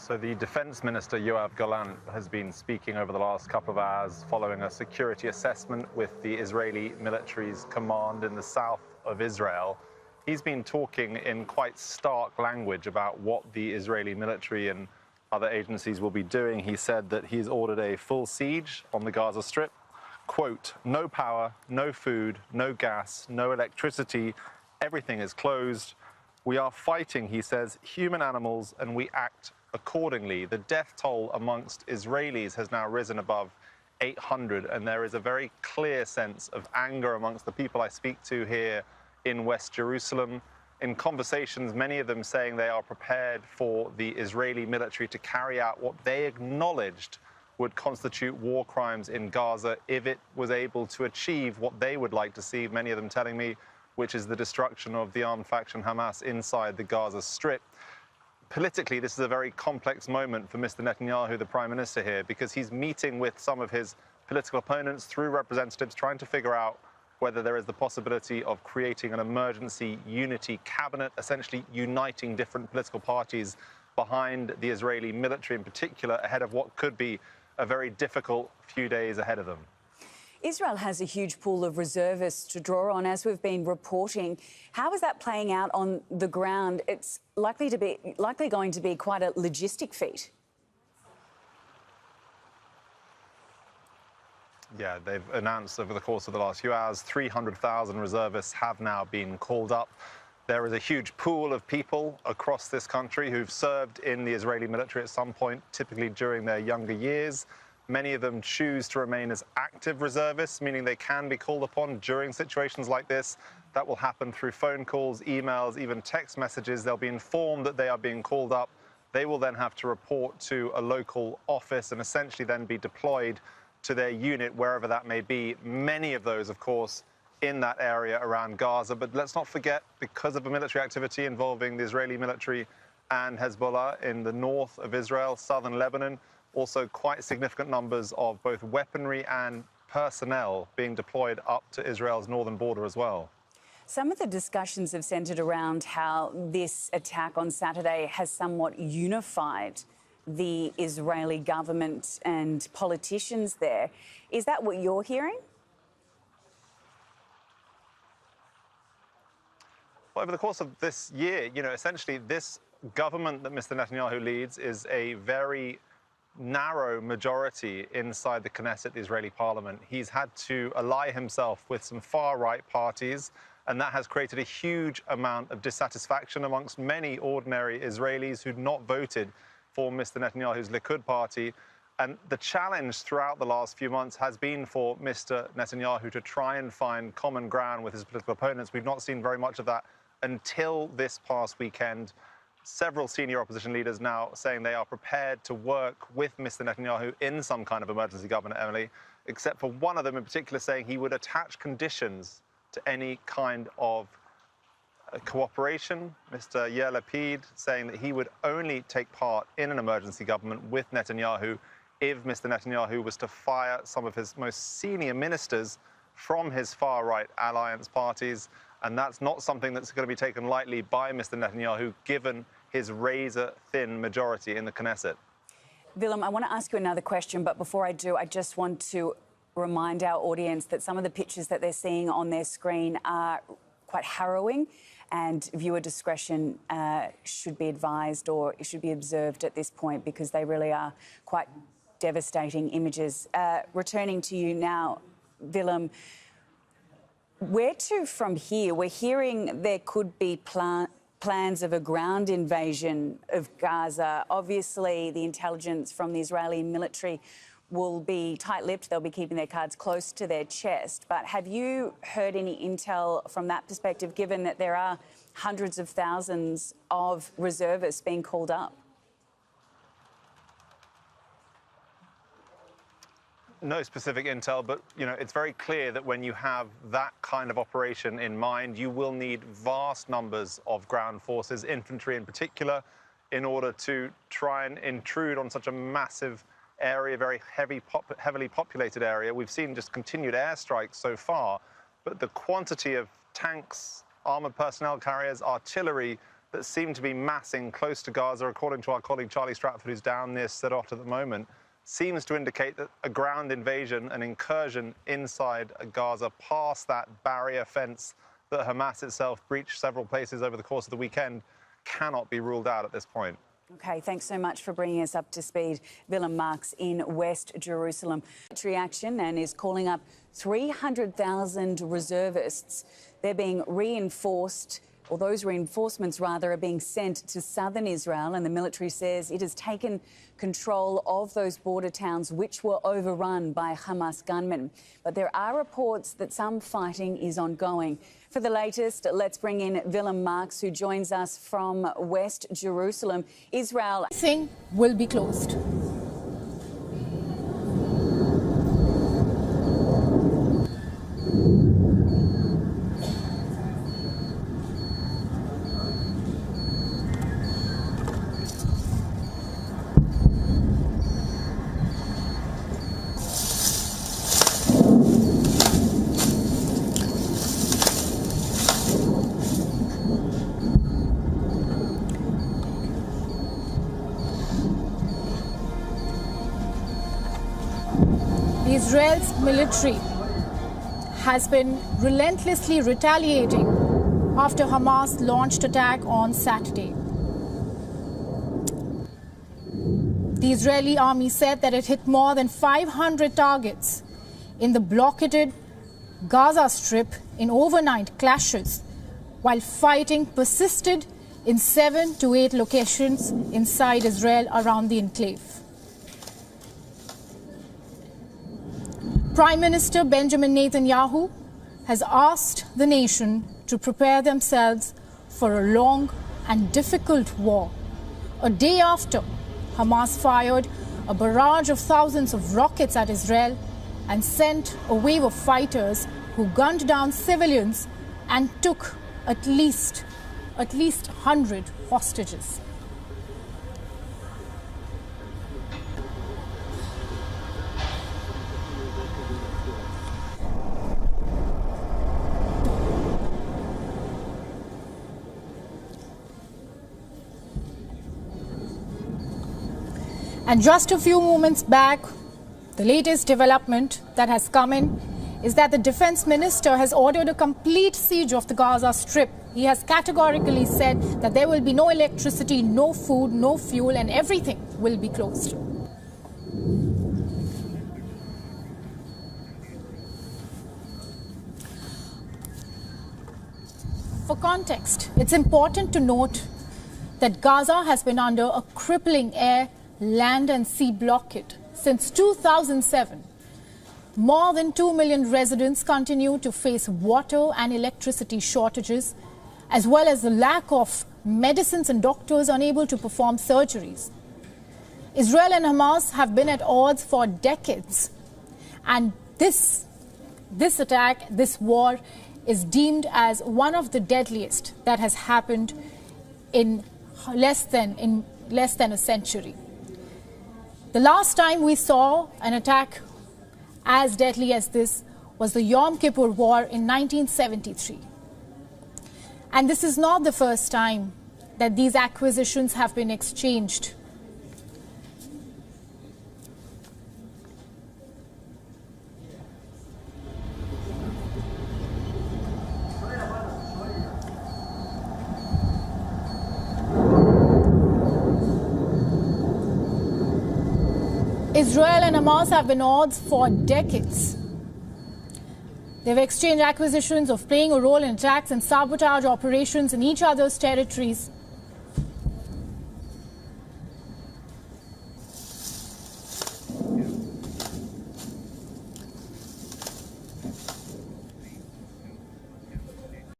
So the Defense Minister, Yoav Gallant, has been speaking over the last couple of hours following a security assessment with the Israeli military's command in the south of Israel. He's been talking in quite stark language about what the Israeli military and other agencies will be doing. He said that he's ordered a full siege on the Gaza Strip. Quote, no power, no food, no gas, no electricity. Everything is closed. We are fighting, he says, human animals, and we act accordingly. The death toll amongst Israelis has now risen above 800, and there is a very clear sense of anger amongst the people I speak to here in West Jerusalem. In conversations, many of them saying they are prepared for the Israeli military to carry out what they acknowledged would constitute war crimes in Gaza if it was able to achieve what they would like to see, many of them telling me, which is the destruction of the armed faction Hamas inside the Gaza Strip. Politically, this is a very complex moment for Mr. Netanyahu, the Prime Minister here, because he's meeting with some of his political opponents through representatives, trying to figure out whether there is the possibility of creating an emergency unity cabinet, essentially uniting different political parties behind the Israeli military in particular, ahead of what could be a very difficult few days ahead of them. Israel has a huge pool of reservists to draw on, as we've been reporting. How is that playing out on the ground? It's likely going to be quite a logistic feat. Yeah, they've announced over the course of the last few hours, 300,000 reservists have now been called up. There is a huge pool of people across this country who've served in the Israeli military at some point, typically during their younger years. Many of them choose to remain as active reservists, meaning they can be called upon during situations like this. That will happen through phone calls, emails, even text messages. They'll be informed that they are being called up. They will then have to report to a local office and essentially then be deployed to their unit, wherever that may be. Many of those, of course, in that area around Gaza. But let's not forget, because of the military activity involving the Israeli military and Hezbollah in the north of Israel, southern Lebanon, also quite significant numbers of both weaponry and personnel being deployed up to Israel's northern border as well. Some of the discussions have centred around how this attack on Saturday has somewhat unified the Israeli government and politicians there. Is that what you're hearing? Well, over the course of this year, essentially this government that Mr. Netanyahu leads is a very narrow majority inside the Knesset, the Israeli parliament. He's had to ally himself with some far-right parties, and that has created a huge amount of dissatisfaction amongst many ordinary Israelis who'd not voted for Mr. Netanyahu's Likud party. And the challenge throughout the last few months has been for Mr. Netanyahu to try and find common ground with his political opponents. We've not seen very much of that until this past weekend. Several senior opposition leaders now saying they are prepared to work with Mr. Netanyahu in some kind of emergency government, Emily, except for one of them in particular saying he would attach conditions to any kind of cooperation. Mr. Yair Lapid saying that he would only take part in an emergency government with Netanyahu if Mr. Netanyahu was to fire some of his most senior ministers from his far-right alliance parties. And that's not something that's going to be taken lightly by Mr. Netanyahu, given his razor-thin majority in the Knesset. Willem, I want to ask you another question, but before I do, I just want to remind our audience that some of the pictures that they're seeing on their screen are quite harrowing, and viewer discretion should be advised or should be observed at this point, because they really are quite devastating images. Returning to you now, Willem, where to from here? We're hearing there could be plans of a ground invasion of Gaza. Obviously, the intelligence from the Israeli military will be tight-lipped. They'll be keeping their cards close to their chest. But have you heard any intel from that perspective, given that there are hundreds of thousands of reservists being called up? No specific intel, but it's very clear that when you have that kind of operation in mind, you will need vast numbers of ground forces, infantry in particular, in order to try and intrude on such a massive area, very heavily populated area. We've seen just continued airstrikes so far, but the quantity of tanks, armored personnel carriers, artillery that seem to be massing close to Gaza, according to our colleague Charlie Stratford, who's down near Sderot at the moment, seems to indicate that a ground invasion, an incursion inside Gaza past that barrier fence that Hamas itself breached several places over the course of the weekend cannot be ruled out at this point. OK, thanks so much for bringing us up to speed. Willem Marx in West Jerusalem. Military action and is calling up 300,000 reservists. They're being reinforced, or those reinforcements rather, are being sent to southern Israel, and the military says it has taken control of those border towns which were overrun by Hamas gunmen. But there are reports that some fighting is ongoing. For the latest, let's bring in Willem Marx, who joins us from West Jerusalem. Israel. Everything will be closed. Israel's military has been relentlessly retaliating after Hamas launched attack on Saturday. The Israeli army said that it hit more than 500 targets in the blockaded Gaza Strip in overnight clashes, while fighting persisted in 7 to 8 locations inside Israel around the enclave. Prime Minister Benjamin Netanyahu has asked the nation to prepare themselves for a long and difficult war, a day after Hamas fired a barrage of thousands of rockets at Israel and sent a wave of fighters who gunned down civilians and took at least 100 hostages. And just a few moments back, the latest development that has come in is that the defense minister has ordered a complete siege of the Gaza Strip. He has categorically said that there will be no electricity, no food, no fuel, and everything will be closed. For context, it's important to note that Gaza has been under a crippling air, land and sea blockade since 2007. More than 2 million residents continue to face water and electricity shortages, as well as the lack of medicines and doctors unable to perform surgeries. Israel and Hamas have been at odds for decades, and this attack, this war, is deemed as one of the deadliest that has happened in less than a century. The last time we saw an attack as deadly as this was the Yom Kippur War in 1973. And this is not the first time that these acquisitions have been exchanged. Israel and Hamas have been at odds for decades. They've exchanged acquisitions of playing a role in attacks and sabotage operations in each other's territories